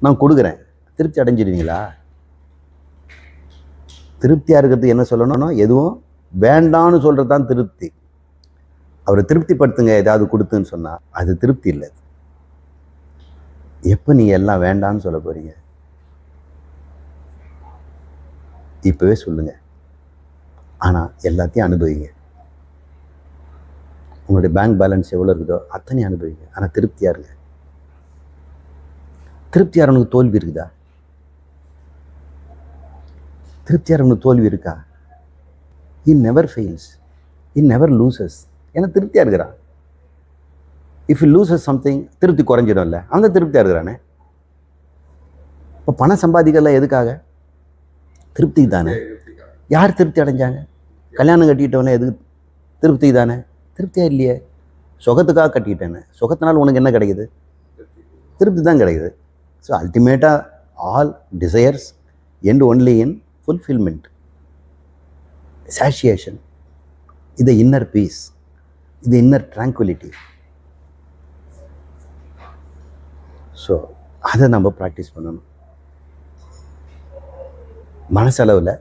நான் கொடுக்குறேன், திருப்தி அடைஞ்சிடுவீங்களா? திருப்தியாக இருக்கிறது என்ன சொல்லணும்னா, எதுவும் வேண்டான்னு சொல்கிறது தான் திருப்தி. அவரை திருப்திப்படுத்துங்க ஏதாவது கொடுத்துன்னு சொன்னால் அது திருப்தி இல்லை. எப்போ நீங்கள் எல்லாம் வேண்டான்னு சொல்ல போகிறீங்க? இப்போவே சொல்லுங்கள். ஆனால் எல்லாத்தையும் அனுபவிங்க. உங்களுடைய பேங்க் பேலன்ஸ் எவ்வளோ இருக்குதோ அத்தனை அனுபவிங்க. ஆனால் திருப்தியாக இருங்க. திருப்தியாக உனக்கு தோல்வி இருக்குதா? திருப்தியாக உனக்கு தோல்வி இருக்கா? He never fails. He never loses. ஏன்னா திருப்தியாக இருக்கிறான். இஃப் யூ லூசஸ் சம்திங், திருப்தி குறைஞ்சிடும்ல. அந்த திருப்தியாக இருக்கிறானே. இப்போ பணம் சம்பாதிக்கலாம் எதுக்காக? திருப்தி தானே. யார் திருப்தி அடைஞ்சாங்க? கல்யாணம் கட்டிக்கிட்டவனே எதுக்கு? திருப்தி தானே. திருப்தியாக இல்லையே. சுகத்துக்காக கட்டிக்கிட்டேன்னு. சுகத்தினால் உனக்கு என்ன கிடைக்குது? திருப்தி தான் கிடைக்குது. ஸோ அல்டிமேட்டாக all desires end only in fulfilment, satiation, இது இன்னர் பீஸ், இது இன்னர் ட்ராங்குலிட்டி. ஸோ அதை நம்ம ப்ராக்டிஸ் பண்ணணும். மனசளவில்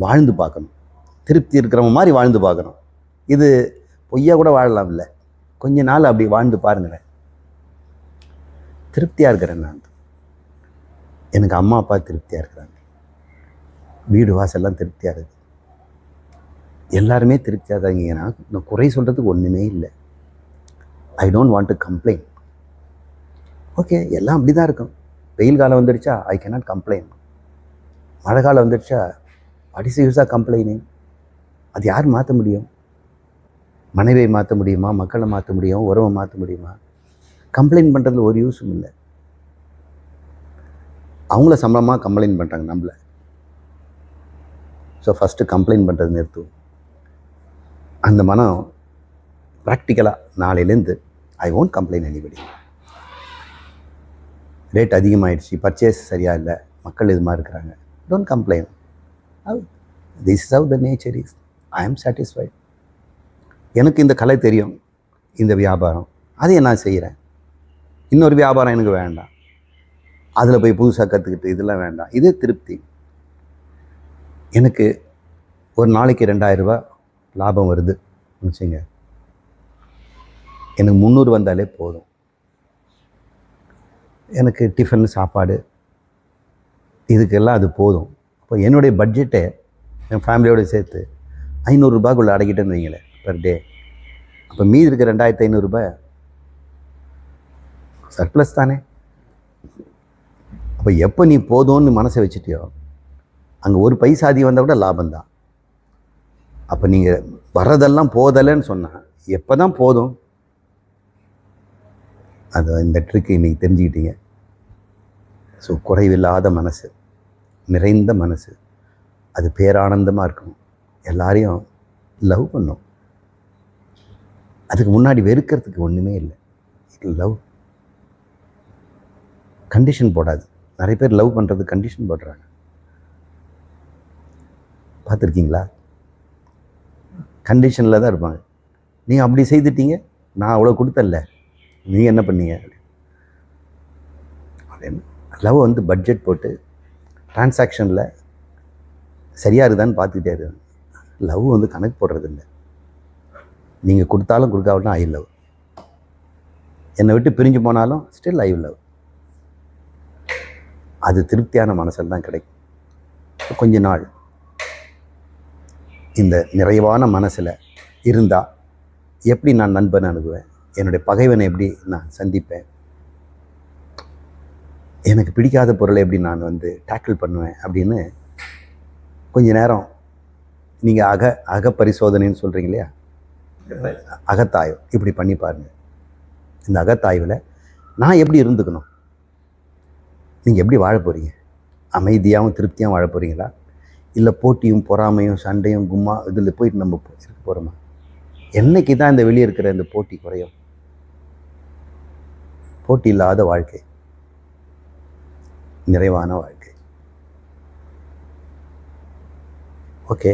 வாழ்ந்து பார்க்கணும். திருப்தி இருக்கிறவங்க மாதிரி வாழ்ந்து பார்க்கணும். இது பொய்யா கூட வாழலாம் இல்லை. கொஞ்ச நாள் அப்படி வாழ்ந்து பாருங்களேன். திருப்தியாக இருக்கிறேன் நான். எனக்கு அம்மா அப்பா திருப்தியாக இருக்கிறாங்க. வீடு வாசல்லாம் திருப்தியாக இருக்குது. எல்லாருமே திருப்தியாக இருக்காங்கன்னா நான் குறை சொல்கிறதுக்கு ஒன்றுமே இல்லை. I don't want to complaint. Okay, எல்லாம் அப்படி தான் இருக்கும். வெயில் காலம் வந்துடுச்சா ஐ கேனாட் கம்ப்ளைண்ட். மழை காலம் வந்துடுச்சா what is use of complaining? அது யார் மாற்ற முடியும்? மனைவியை மாற்ற முடியுமா? மக்களை மாற்ற முடியும்? உறவை மாற்ற முடியுமா? கம்ப்ளைண்ட் பண்ணுறதுல ஒரு யூஸும் இல்லை. அவங்கள சம்பளமாக கம்ப்ளைண்ட் பண்ணுறாங்க நம்மளை. ஸோ ஃபஸ்ட்டு கம்ப்ளைண்ட் பண்ணுறது நிறுத்துவோம். அந்த மனம் ப்ராக்டிக்கலாக நாளையிலேருந்து I won't complaint anybody. Rate அதிகமாகிடுச்சு, பர்ச்சேஸ் சரியாக இல்லை, மக்கள் இது மாதிரி இருக்கிறாங்க, don't complaint. This is how the nature is. I am satisfied. எனக்கு இந்த கலை தெரியும், இந்த வியாபாரம், அதையே நான் செய்கிறேன். இன்னொரு வியாபாரம் எனக்கு வேண்டாம், அதில் போய் புதுசாக கற்றுக்கிட்டு இதெல்லாம் வேண்டாம். இதே திருப்தி. எனக்கு ஒரு நாளைக்கு 2000 ரூபா லாபம் வருது நினச்சிங்க, எனக்கு 300 வந்தாலே போதும். எனக்கு டிஃபன் சாப்பாடு இதுக்கெல்லாம் அது போதும். இப்போ என்னுடைய பட்ஜெட்டை என் ஃபேமிலியோடு சேர்த்து 500 ரூபாய்க்குள்ளே அடக்கிட்டேன்னு வைங்களேன் பெர் டே. அப்போ மீதி இருக்க 2500 ரூபாய் சர்ப்ளஸ் தானே. அப்போ எப்போ நீ போதும்னு மனசை வச்சுட்டியோ அங்கே ஒரு பைசாதி வந்தால் கூட லாபம்தான். அப்போ நீங்கள் வர்றதெல்லாம் போதலைன்னு சொன்னால் எப்போ தான் போதும்? அது இந்த ட்ரிக்கு இன்றைக்கி தெரிஞ்சுக்கிட்டீங்க. ஸோ குறைவில்லாத மனசு, நிறைந்த மனசு, அது பேரானந்தமாக இருக்கணும். எல்லாரையும் லவ் பண்ணும். அதுக்கு முன்னாடி வெறுக்கிறதுக்கு ஒன்றுமே இல்லை. லவ் கண்டிஷன் போடாது. நிறைய பேர் லவ் பண்ணுறது கண்டிஷன் போடுறாங்க. பார்த்துருக்கீங்களா? கண்டிஷனில் தான் இருப்பாங்க. நீங்கள் அப்படி செய்துட்டீங்க, நான் அவ்வளோ கொடுத்தல, நீங்கள் என்ன பண்ணீங்க? லவ் வந்து பட்ஜெட் போட்டு டிரான்சாக்ஷனில் சரியாக இருக்குதான்னு பார்த்துக்கிட்டே இருக்கு. லவ் வந்து கணக்கு போடுறதில்லை. நீங்கள் கொடுத்தாலும் கொடுக்காவிட்டாலும் ஐ லவ். என்னை விட்டு பிரிஞ்சு போனாலும் ஸ்டில் ஐ லவ். அது திருப்தியான மனசில் தான் கிடைக்கும். கொஞ்ச நாள் இந்த நிறைவான மனசில் இருந்தால் எப்படி நான் நண்பனை அணுகுவேன், என்னுடைய பகைவனை எப்படி நான் சந்திப்பேன், எனக்கு பிடிக்காத பொருளை எப்படி நான் வந்து டேக்கிள் பண்ணுவேன் அப்படின்னு கொஞ்ச நேரம் நீங்கள் அக பரிசோதனைன்னு சொல்கிறீங்க இல்லையா, அகத்தாய்வு இப்படி பண்ணி பாருங்கள். இந்த அகத்தாய்வில் நான் எப்படி இருந்துக்கணும், நீங்கள் எப்படி வாழ போகிறீங்க, அமைதியாகவும் திருப்தியாகவும் வாழ போகிறீங்களா, இல்லை போட்டியும் பொறாமையும் சண்டையும் கும்மா இதில் போயிட்டு நம்ம இருக்க போகிறோமா? என்னைக்கு தான் இந்த வெளியே இருக்கிற இந்த போட்டி குறையும்? போட்டி இல்லாத வாழ்க்கை நிறைவான வாழ்க்கை. ஓகே.